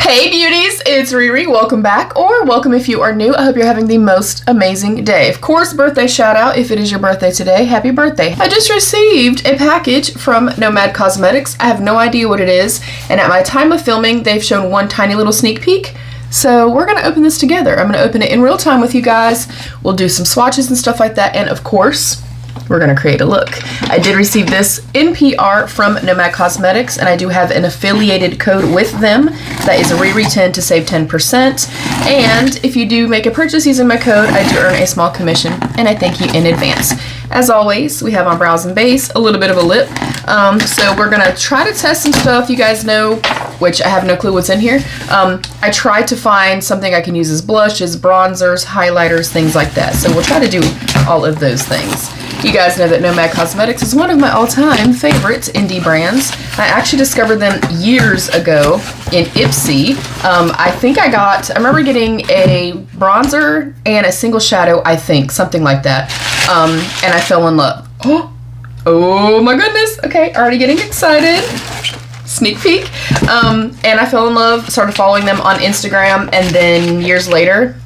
Hey beauties, it's Riri. Welcome back, or welcome if you are new. I hope you're having the most amazing day. Of course, birthday shout out if it is your birthday today. Happy birthday. I just received a package from NOMAD Cosmetics. I have no idea what it is, and at my time of filming, they've shown one tiny little sneak peek. So we're gonna open this together. I'm gonna open it in real time with you guys. We'll do some swatches and stuff like that, and of course, we're gonna create a look. I did receive this in PR from NOMAD Cosmetics, and I do have an affiliated code with them. That is RIRI10 to save 10%. And if you do make a purchase using my code, I do earn a small commission, and I thank you in advance. As always, we have on brows and base, a little bit of a lip. So we're gonna try to test some stuff. You guys know, which I have no clue what's in here. I tried to find something I can use as blushes, bronzers, highlighters, things like that. So we'll try to do all of those things. You guys know that NOMAD Cosmetics is one of my all-time favorite indie brands. I actually discovered them years ago in IPSY. I remember getting a bronzer and a single shadow, I think, something like that. And I fell in love. Oh my goodness. Okay, already getting excited. Sneak peek. And I fell in love, started following them on Instagram, and then years later,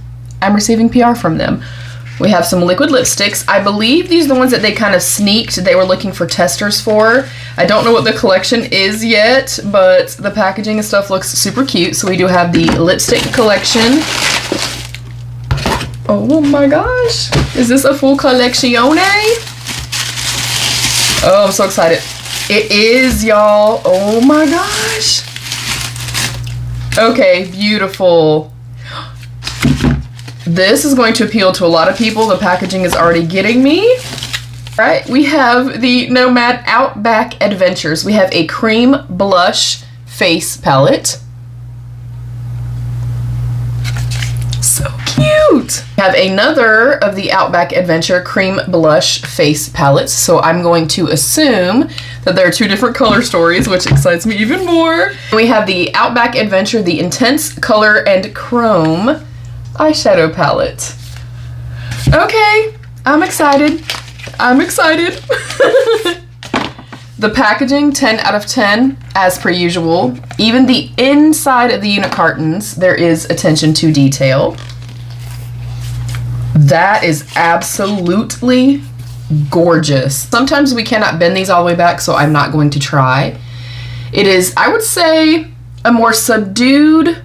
I'm receiving PR from them. We have some liquid lipsticks. I believe these are the ones that they kind of sneaked. They were looking for testers for. I don't know what the collection is yet, but the packaging and stuff looks super cute. So we do have the lipstick collection. Oh my gosh. Is this a full collection? Oh, I'm so excited. It is, y'all. Oh my gosh. Okay, beautiful. This is going to appeal to a lot of people. The packaging is already getting me. All right, we have the NOMAD Outback Adventures. We have a cream blush face palette. So cute. We have another of the Outback Adventure cream blush face palettes. So I'm going to assume that there are two different color stories, which excites me even more. We have the Outback Adventure, the Intense Color and Chrome eyeshadow palette. Okay, I'm excited. I'm excited. The packaging, 10 out of 10, as per usual. Even the inside of the unit cartons, there is attention to detail. That is absolutely gorgeous. Sometimes we cannot bend these all the way back, so I'm not going to try. It is, I would say, a more subdued,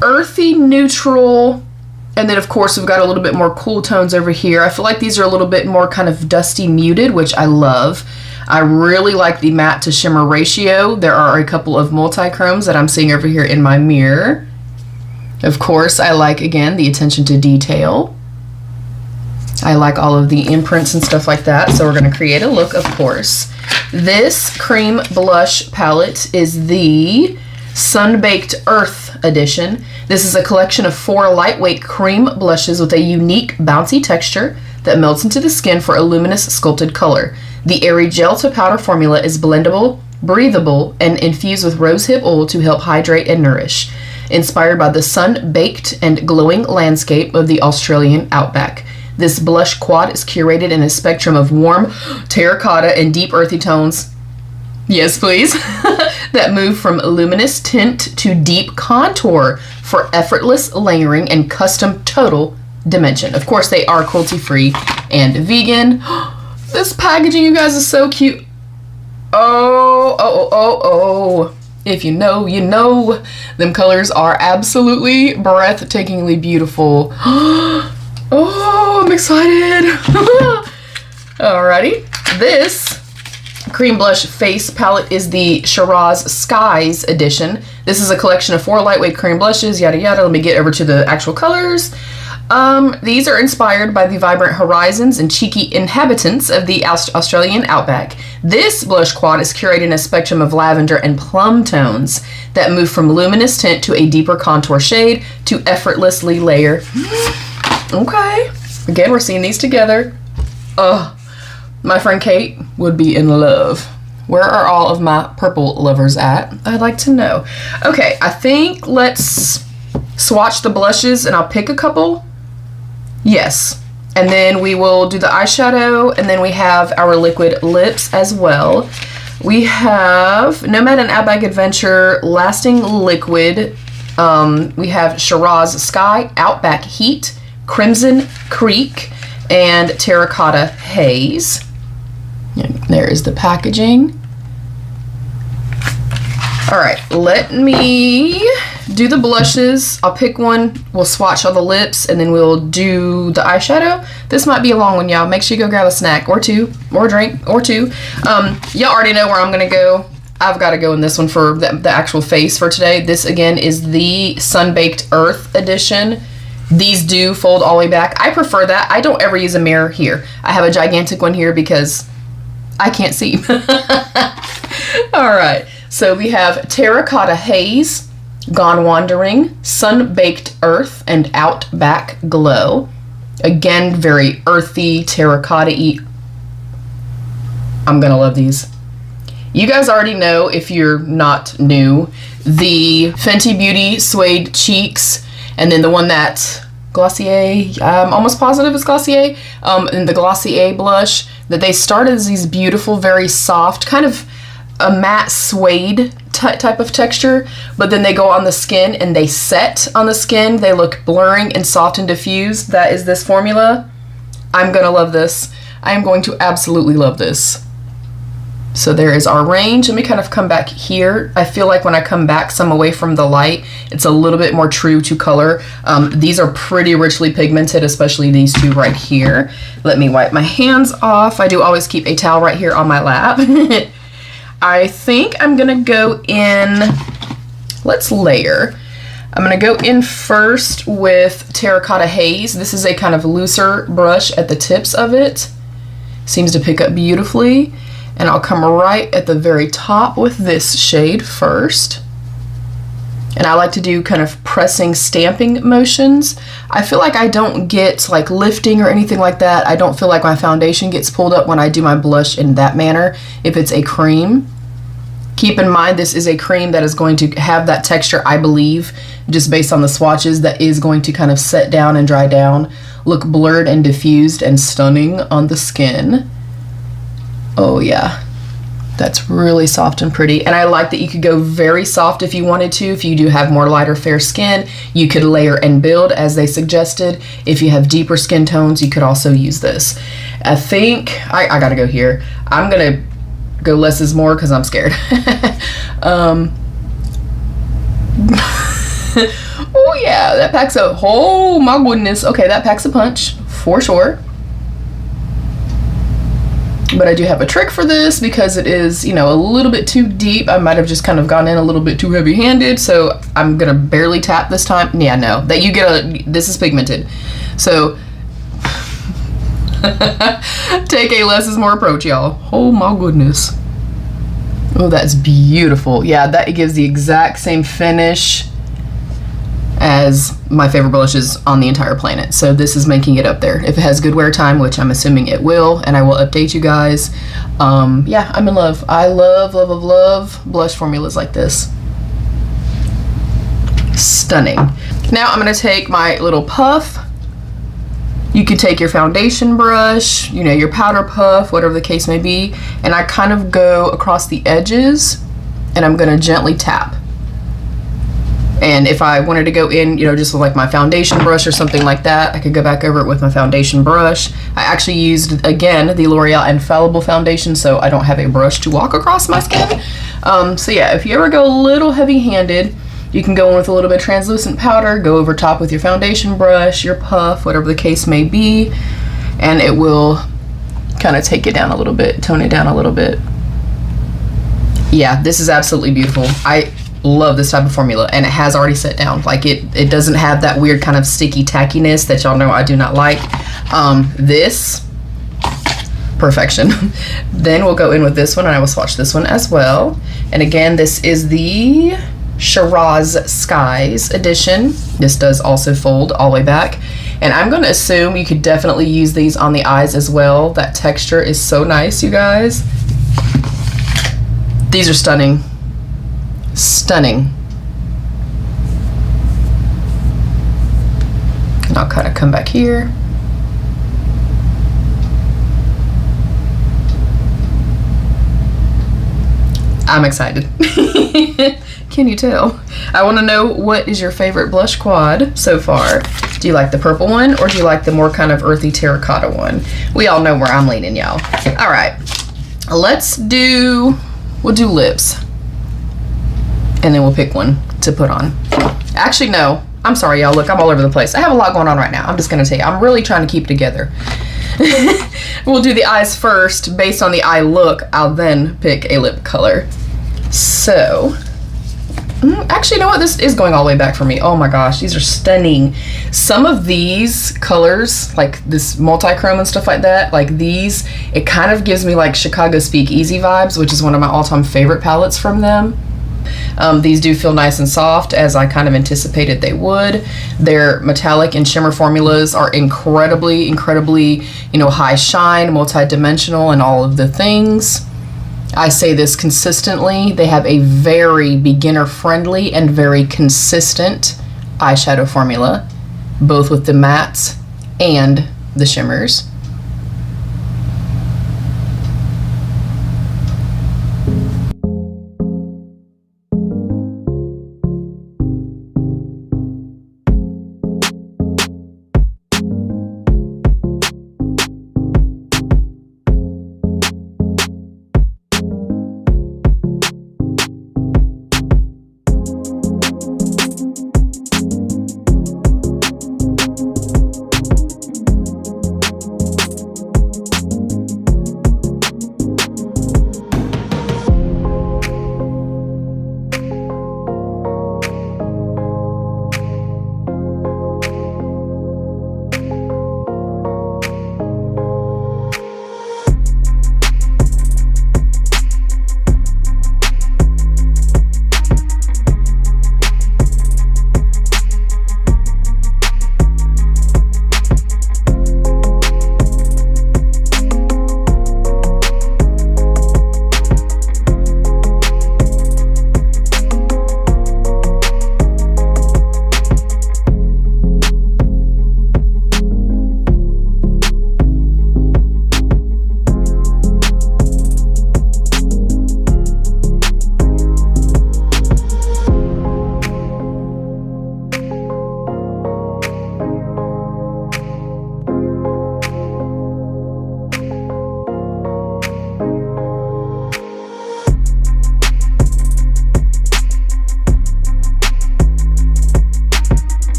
earthy neutral, and then of course we've got a little bit more cool tones over here. I feel like these are a little bit more kind of dusty muted, which I love. I really like the matte to shimmer ratio. There are a couple of multi-chromes that I'm seeing over here in my mirror. Of course, I like, again, the attention to detail. I like all of the imprints and stuff like that, so we're going to create a look, of course. This cream blush palette is the Sun-Baked Earth edition. This is a collection of 4 lightweight cream blushes with a unique bouncy texture that melts into the skin for a luminous sculpted color. The airy gel to powder formula is blendable, breathable, and infused with rosehip oil to help hydrate and nourish. Inspired by the sun-baked and glowing landscape of the Australian outback. This blush quad is curated in a spectrum of warm terracotta and deep earthy tones. Yes, please. That move from luminous tint to deep contour for effortless layering and custom total dimension. Of course, they are cruelty-free and vegan. This packaging, you guys, is so cute. Oh. If you know, you know. Them colors are absolutely breathtakingly beautiful. Oh, I'm excited. Alrighty. This cream blush face palette is the Shiraz Skies edition. This is a collection of 4 lightweight cream blushes, yada yada. Let me get over to the actual colors. These are inspired by the vibrant horizons and cheeky inhabitants of the Australian outback. This blush quad is curated in a spectrum of lavender and plum tones that move from luminous tint to a deeper contour shade to effortlessly layer. Okay. Again, we're seeing these together. My friend Kate would be in love. Where are all of my purple lovers at? I'd like to know. Okay, I think let's swatch the blushes and I'll pick a couple. Yes. And then we will do the eyeshadow, and then we have our liquid lips as well. We have Nomad and Outback Adventure Lasting Liquid. We have Shiraz Sky, Outback Heat, Crimson Creek, and Terracotta Haze. And there is the packaging. All right, let me do the blushes. I'll pick one, we'll swatch all the lips, and then we'll do the eyeshadow. This might be a long one, y'all. Make sure you go grab a snack or two, or a drink, or two. Y'all already know where I'm gonna go. I've got to go in this one for the actual face for today. This, again, is the Sun-Baked Earth edition. These do fold all the way back. I prefer that. I don't ever use a mirror here. I have a gigantic one here because I can't see. All right. So we have Terracotta Haze, Gone Wandering, Sun-Baked Earth, and Outback Glow. Again, very earthy, terracotta-y. I'm gonna love these. You guys already know, if you're not new, the Fenty Beauty Suede Cheeks, and then the one that Glossier, I'm almost positive it's Glossier, and the Glossier blush, that they started as these beautiful, very soft, kind of a matte suede type of texture, but then they go on the skin and they set on the skin. They look blurring and soft and diffused. That is this formula. I'm gonna love this. I am going to absolutely love this. So there is our range. Let me kind of come back here. I feel like when I come back some away from the light, it's a little bit more true to color. These are pretty richly pigmented, especially these two right here. Let me wipe my hands off. I do always keep a towel right here on my lap. I think I'm gonna go in, let's layer. I'm gonna go in first with Terracotta Haze. This is a kind of looser brush at the tips of it. Seems to pick up beautifully. And I'll come right at the very top with this shade first. And I like to do kind of pressing, stamping motions. I feel like I don't get like lifting or anything like that. I don't feel like my foundation gets pulled up when I do my blush in that manner if it's a cream. Keep in mind, this is a cream that is going to have that texture, I believe, just based on the swatches, that is going to kind of set down and dry down, look blurred and diffused and stunning on the skin. Oh yeah, that's really soft and pretty. And I like that you could go very soft if you wanted to. If you do have more lighter fair skin, you could layer and build as they suggested. If you have deeper skin tones, you could also use this. I think, I gotta go here. I'm gonna go less is more because I'm scared. Oh yeah, that packs a, oh my goodness. Okay, that packs a punch for sure. But I do have a trick for this because it is, you know, a little bit too deep. I might have just kind of gone in a little bit too heavy-handed, so I'm gonna barely tap this time. Yeah, no, that you get a, this is pigmented. So take a less is more approach, y'all. Oh my goodness. Oh, that's beautiful. Yeah, that gives the exact same finish as my favorite blushes on the entire planet. So this is making it up there. If it has good wear time, which I'm assuming it will, and I will update you guys. Yeah, I'm in love. I love, love, love, love blush formulas like this. Stunning. Now I'm gonna take my little puff. You could take your foundation brush, you know, your powder puff, whatever the case may be, and I kind of go across the edges and I'm gonna gently tap. And if I wanted to go in, you know, just with like my foundation brush or something like that, I could go back over it with my foundation brush. I actually used, again, the L'Oreal Infallible foundation, so I don't have a brush to walk across my skin. So yeah, if you ever go a little heavy-handed, you can go in with a little bit of translucent powder, go over top with your foundation brush, your puff, whatever the case may be, and it will kind of take it down a little bit, tone it down a little bit. Yeah, this is absolutely beautiful. I love this type of formula, and it has already set down. Like it doesn't have that weird kind of sticky tackiness that y'all know I do not like. This, perfection. Then we'll go in with this one, and I will swatch this one as well. And again, this is the Shiraz Skies edition. This does also fold all the way back, and I'm going to assume you could definitely use these on the eyes as well. That texture is so nice, you guys. These are stunning. Stunning. And I'll kind of come back here. I'm excited. Can you tell? I want to know, what is your favorite blush quad so far? Do you like the purple one, or do you like the more kind of earthy terracotta one? We all know where I'm leaning, y'all. All right, we'll do lips. And then we'll pick one to put on. Actually, no. I'm sorry, y'all. Look, I'm all over the place. I have a lot going on right now. I'm just going to tell you. I'm really trying to keep it together. We'll do the eyes first. Based on the eye look, I'll then pick a lip color. So, actually, you know what? This is going all the way back for me. Oh my gosh, these are stunning. Some of these colors, like this multi-chrome and stuff like that, like these, it kind of gives me like Chicago Speakeasy vibes, which is one of my all-time favorite palettes from them. These do feel nice and soft, as I kind of anticipated they would. Their metallic and shimmer formulas are incredibly, you know, high shine, multi-dimensional, and all of the things. I say this consistently. They have a very beginner-friendly and very consistent eyeshadow formula, both with the mattes and the shimmers.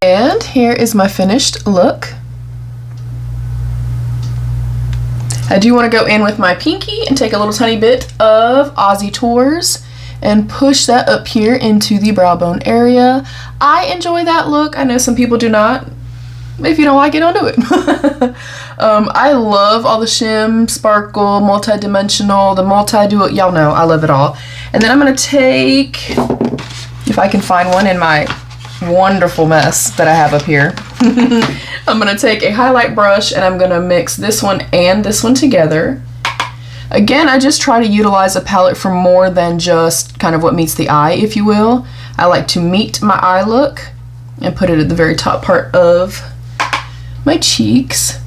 And here is my finished look. I do want to go in with my pinky and take a little tiny bit of Aussie Tours and push that up here into the brow bone area. I enjoy that look. I know some people do not. If you don't like it, don't do it. I love all the shim, sparkle, multi-dimensional, the multi-duo. Y'all know I love it all. And then I'm going to take, if I can find one in my wonderful mess that I have up here. I'm going to take a highlight brush and I'm going to mix this one and this one together. Again, I just try to utilize a palette for more than just kind of what meets the eye, if you will. I like to meet my eye look and put it at the very top part of my cheeks.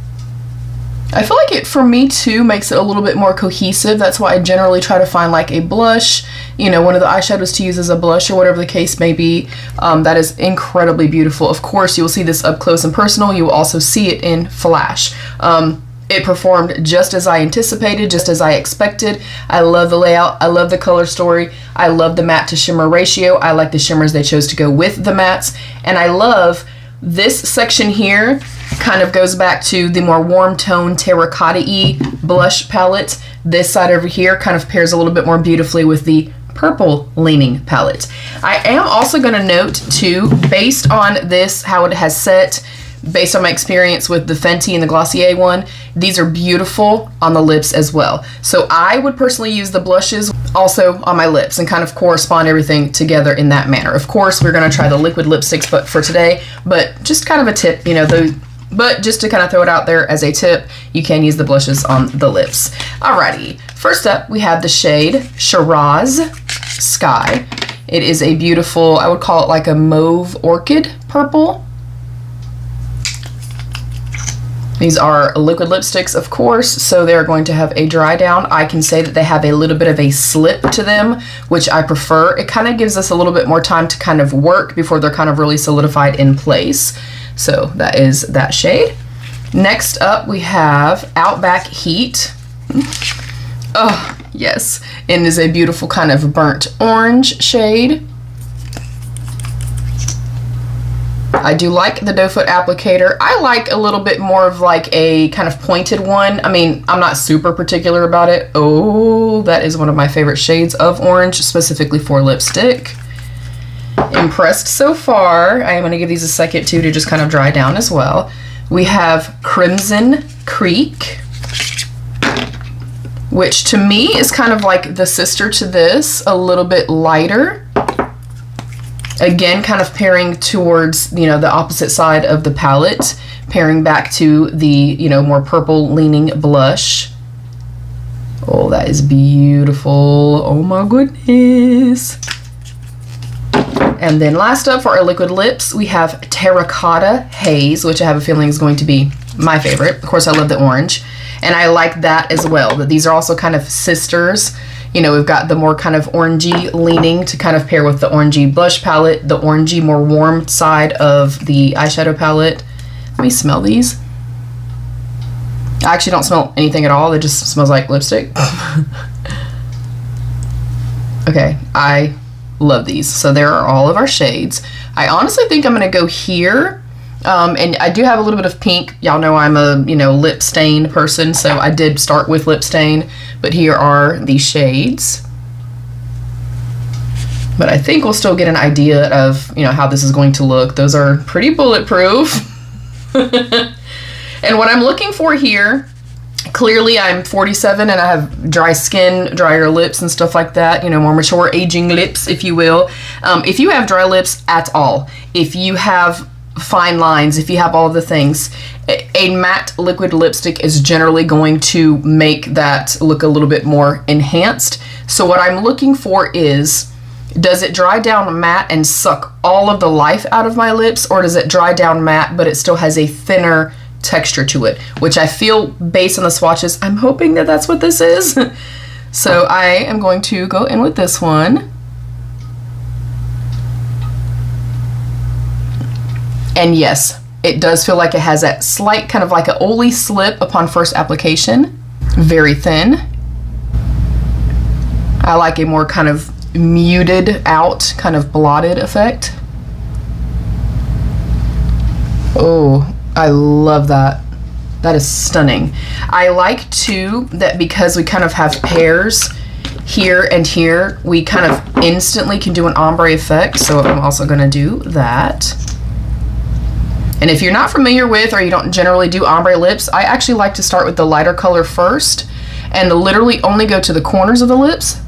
I feel like it, for me too, makes it a little bit more cohesive. That's why I generally try to find like a blush, you know, one of the eyeshadows to use as a blush or whatever the case may be. That is incredibly beautiful. Of course, you will see this up close and personal. You will also see it in flash. It performed just as I anticipated, just as I expected. I love the layout. I love the color story. I love the matte to shimmer ratio. I like the shimmers they chose to go with the mattes. And I love this section here, kind of goes back to the more warm tone terracotta-y blush palette. This side over here kind of pairs a little bit more beautifully with the purple leaning palette. I am also going to note too, based on this, how it has set, based on my experience with the Fenty and the Glossier one, these are beautiful on the lips as well. So I would personally use the blushes also on my lips and kind of correspond everything together in that manner. Of course, we're going to try the liquid lipsticks but for today, but just kind of a tip, you know, but just to kind of throw it out there as a tip, you can use the blushes on the lips. Alrighty, first up we have the shade Shiraz Sky. It is a beautiful, I would call it like a mauve orchid purple. These are liquid lipsticks, of course, so they're going to have a dry down. I can say that they have a little bit of a slip to them, which I prefer. It kind of gives us a little bit more time to kind of work before they're kind of really solidified in place. So that is that shade. Next up, we have Outback Heat. Oh, yes. And it is a beautiful kind of burnt orange shade. I do like the doe foot applicator. I like a little bit more of like a kind of pointed one. I mean, I'm not super particular about it. Oh, that is one of my favorite shades of orange, specifically for lipstick. Impressed so far. I am going to give these a second too to just kind of dry down as well. We have Crimson Creek, which to me is kind of like the sister to this, a little bit lighter. Again, kind of pairing towards, you know, the opposite side of the palette, pairing back to the, you know, more purple leaning blush. Oh, that is beautiful. Oh my goodness. And then last up for our liquid lips, we have Terracotta Haze, which I have a feeling is going to be my favorite. Of course, I love the orange. And I like that as well, that these are also kind of sisters. You know, we've got the more kind of orangey leaning to kind of pair with the orangey blush palette, the orangey more warm side of the eyeshadow palette. Let me smell these. I actually don't smell anything at all. It just smells like lipstick. Okay, I love these. So there are all of our shades. I honestly think I'm going to go here. And I do have a little bit of pink. Y'all know I'm a, you know, lip stain person, so I did start with lip stain, but here are the shades. But I think we'll still get an idea of, you know, how this is going to look. Those are pretty bulletproof. And what I'm looking for here, clearly I'm 47 and I have dry skin, drier lips and stuff like that, you know, more mature aging lips, if you will. If you have dry lips at all, if you have fine lines, if you have all of the things, a matte liquid lipstick is generally going to make that look a little bit more enhanced. So what I'm looking for is, does it dry down matte and suck all of the life out of my lips, or does it dry down matte but it still has a thinner texture to it, which I feel based on the swatches, I'm hoping that that's what this is. So I am going to go in with this one. And yes, it does feel like it has that slight kind of like an oily slip upon first application. Very thin. I like a more kind of muted out, kind of blotted effect. Oh, I love that. That is stunning. I like too that because we kind of have pairs here and here, we kind of instantly can do an ombre effect. So I'm also going to do that. And if you're not familiar with, or you don't generally do ombre lips, I actually like to start with the lighter color first and literally only go to the corners of the lips.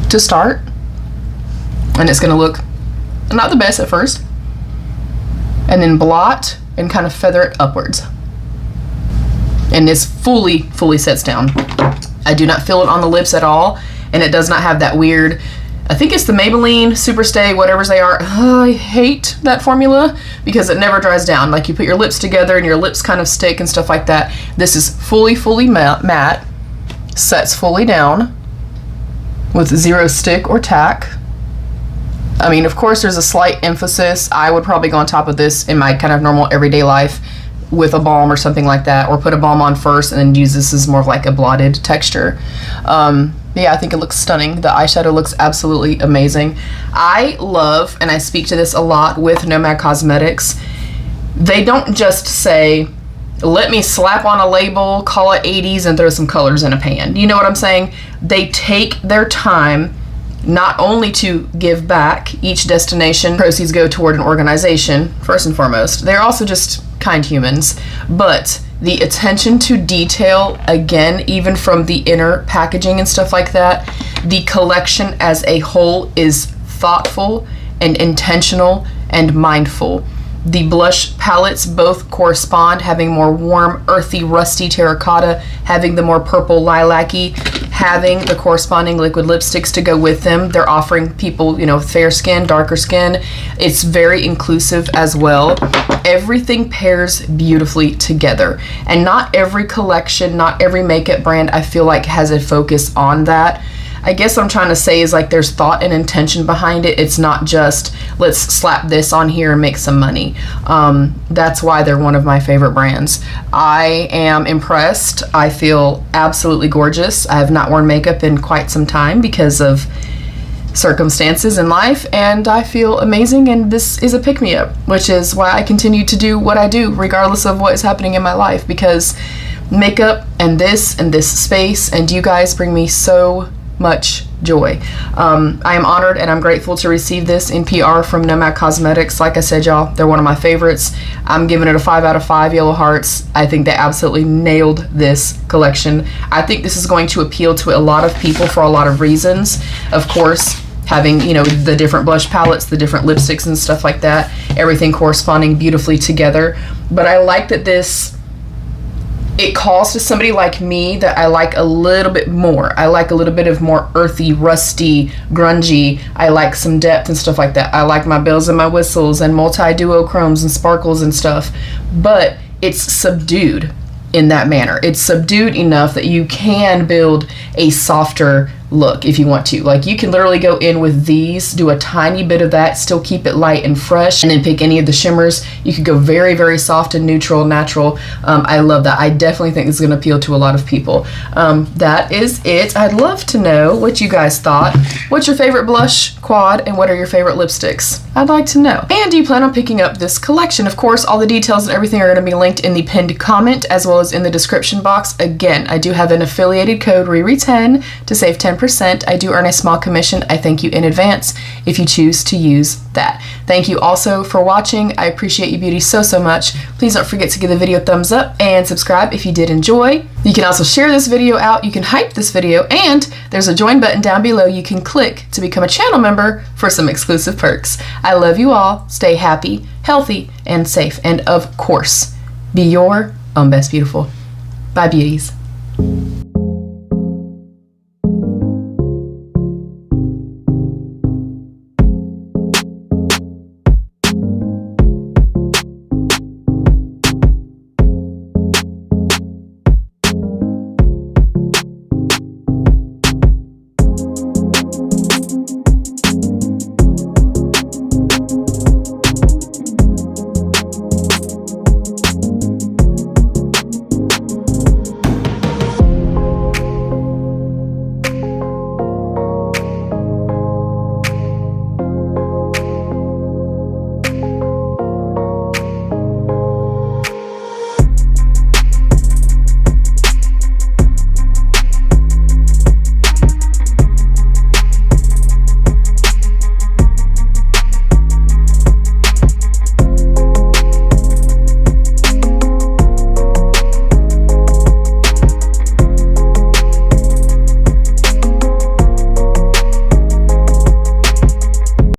To start. And it's going to look not the best at first. And then blot and kind of feather it upwards. And this fully sets down. I do not feel it on the lips at all, and it does not have that weird, I think it's the Maybelline Superstay, whatever's they are. I hate that formula because it never dries down. Like you put your lips together and your lips kind of stick and stuff like that. This is fully matte, sets fully down with zero stick or tack. I mean, of course, there's a slight emphasis. I would probably go on top of this in my kind of normal everyday life with a balm or something like that, or put a balm on first and then use this as more of like a blotted texture. Yeah, I think it looks stunning. The eyeshadow looks absolutely amazing. I love, and I speak to this a lot with Nomad Cosmetics, they don't just say, let me slap on a label, call it 80s, and throw some colors in a pan. You know what I'm saying? They take their time not only to give back. Each destination proceeds go toward an organization, first and foremost. They're also just kind humans, but the attention to detail, again, even from the inner packaging and stuff like that, the collection as a whole is thoughtful and intentional and mindful. The blush palettes both correspond, having more warm, earthy, rusty terracotta, having the more purple lilac-y, having the corresponding liquid lipsticks to go with them. They're offering people, you know, fair skin, darker skin. It's very inclusive as well. Everything pairs beautifully together. And not every collection, not every makeup brand, I feel like has a focus on that. I guess what I'm trying to say is like there's thought and intention behind it. It's not just let's slap this on here and make some money. That's why they're one of my favorite brands. I am impressed. I feel absolutely gorgeous. I have not worn makeup in quite some time because of circumstances in life, and I feel amazing, and this is a pick-me-up, which is why I continue to do what I do regardless of what is happening in my life, because makeup and this space and you guys bring me so much joy. I am honored and I'm grateful to receive this in PR from Nomad Cosmetics. Like I said, y'all, they're one of my favorites. I'm giving it a 5 out of 5 yellow hearts. I think they absolutely nailed this collection. I think this is going to appeal to a lot of people for a lot of reasons. Of course, having, you know, the different blush palettes, the different lipsticks and stuff like that, everything corresponding beautifully together. But I like that it calls to somebody like me that I like a little bit more. I like a little bit of more earthy, rusty, grungy. I like some depth and stuff like that. I like my bells and my whistles and multi-duochromes and sparkles and stuff. But it's subdued in that manner. It's subdued enough that you can build a softer look if you want to. Like you can literally go in with these, do a tiny bit of that, still keep it light and fresh, and then pick any of the shimmers. You could go very, very soft and neutral, natural. I love that. I definitely think it's going to appeal to a lot of people. That is it. I'd love to know what you guys thought. What's your favorite blush quad, and what are your favorite lipsticks? I'd like to know. And do you plan on picking up this collection? Of course, all the details and everything are going to be linked in the pinned comment as well as in the description box. Again, I do have an affiliated code, RIRI10, to save 10%. I do earn a small commission. I thank you in advance if you choose to use that. Thank you also for watching. I appreciate you beauty so much. Please don't forget to give the video a thumbs up and subscribe if you did enjoy. You can also share this video out. You can hype this video, and there's a join button down below you can click to become a channel member for some exclusive perks. I love you all. Stay happy, healthy, and safe. And of course, be your own best beautiful. Bye, beauties.